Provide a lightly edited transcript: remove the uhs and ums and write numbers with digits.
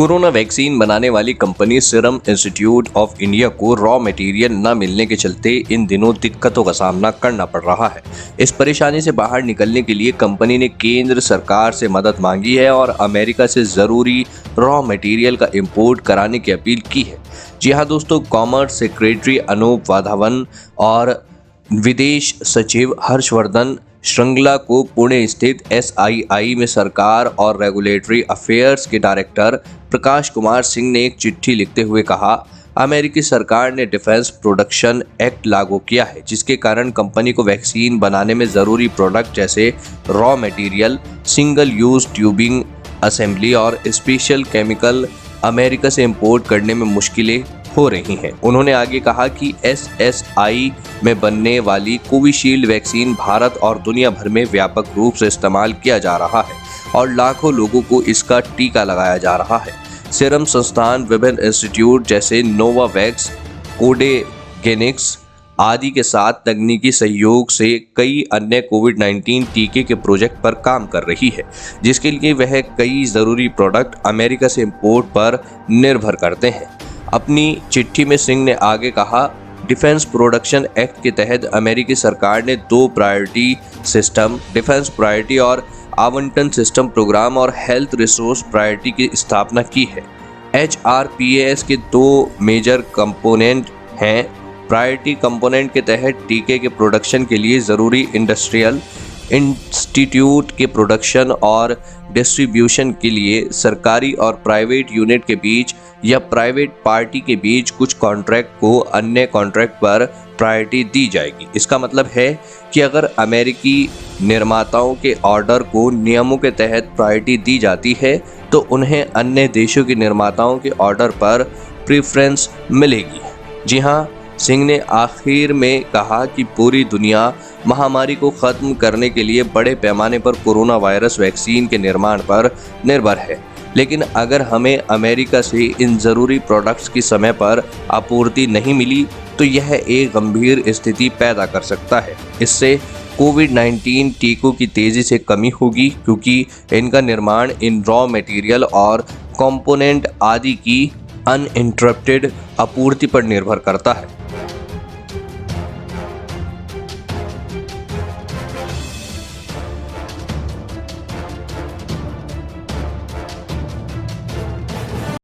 Corona vaccine बनाने वाली company serum institute of India को रॉ मटेरियल न मिलने के चलते इन दिनों दिक्कतों का सामना करना पड़ रहा है। इस परेशानी से बाहर निकलने के लिए कंपनी ने केंद्र सरकार से मदद मांगी है और अमेरिका से जरूरी रॉ मटेरियल का इंपोर्ट कराने की अपील की है। जी हाँ दोस्तों, कॉमर्स सेक्रेटरी अनूप वाधावन और विदेश सचिव हर्षवर्धन श्रृंगला को पुणे स्थित SII में सरकार और रेगुलेटरी अफेयर्स के डायरेक्टर प्रकाश कुमार सिंह ने एक चिट्ठी लिखते हुए कहा, अमेरिकी सरकार ने डिफेंस प्रोडक्शन एक्ट लागू किया है, जिसके कारण कंपनी को वैक्सीन बनाने में ज़रूरी प्रोडक्ट जैसे raw material, single use tubing assembly और स्पेशल केमिकल अमेरिका से इंपोर्ट करने में मुश्किलें हो रही हैं। उन्होंने आगे कहा कि SSI में बनने वाली कोविशील्ड वैक्सीन भारत और दुनिया भर में व्यापक रूप से इस्तेमाल किया जा रहा है और लाखों लोगों को इसका टीका लगाया जा रहा है। सीरम संस्थान विभिन्न इंस्टीट्यूट जैसे नोवावैक्स, कोडेगेनिक्स आदि के साथ तकनीकी सहयोग से कई अन्य कोविड-19 टीके के प्रोजेक्ट पर काम कर रही है, जिसके लिए वह कई ज़रूरी प्रोडक्ट अमेरिका से इंपोर्ट पर निर्भर करते हैं। अपनी चिट्ठी में सिंह ने आगे कहा, डिफेंस प्रोडक्शन एक्ट के तहत अमेरिकी सरकार ने 2 प्रायोरिटी सिस्टम, डिफेंस प्रायोरिटी और आवंटन सिस्टम प्रोग्राम और हेल्थ रिसोर्स प्रायोरिटी की स्थापना की है। HRPAS के 2 मेजर कंपोनेंट हैं। प्रायोरिटी कंपोनेंट के तहत टीके के प्रोडक्शन के लिए ज़रूरी इंडस्ट्रियल इंस्टीट्यूट के प्रोडक्शन और डिस्ट्रीब्यूशन के लिए सरकारी और प्राइवेट यूनिट के बीच या प्राइवेट पार्टी के बीच कुछ कॉन्ट्रैक्ट को अन्य कॉन्ट्रैक्ट पर प्रायोरिटी दी जाएगी। इसका मतलब है कि अगर अमेरिकी निर्माताओं के ऑर्डर को नियमों के तहत प्रायोरिटी दी जाती है तो उन्हें अन्य देशों के निर्माताओं के ऑर्डर पर प्रेफरेंस मिलेगी। जी हाँ, सिंह ने आखिर में कहा कि पूरी दुनिया महामारी को खत्म करने के लिए बड़े पैमाने पर कोरोना वायरस वैक्सीन के निर्माण पर निर्भर है, लेकिन अगर हमें अमेरिका से इन ज़रूरी प्रोडक्ट्स की समय पर आपूर्ति नहीं मिली तो यह एक गंभीर स्थिति पैदा कर सकता है। इससे कोविड-19 टीकों की तेज़ी से कमी होगी, क्योंकि इनका निर्माण इन रॉ मटेरियल और कंपोनेंट आदि की अनइंटरप्टेड आपूर्ति पर निर्भर करता है।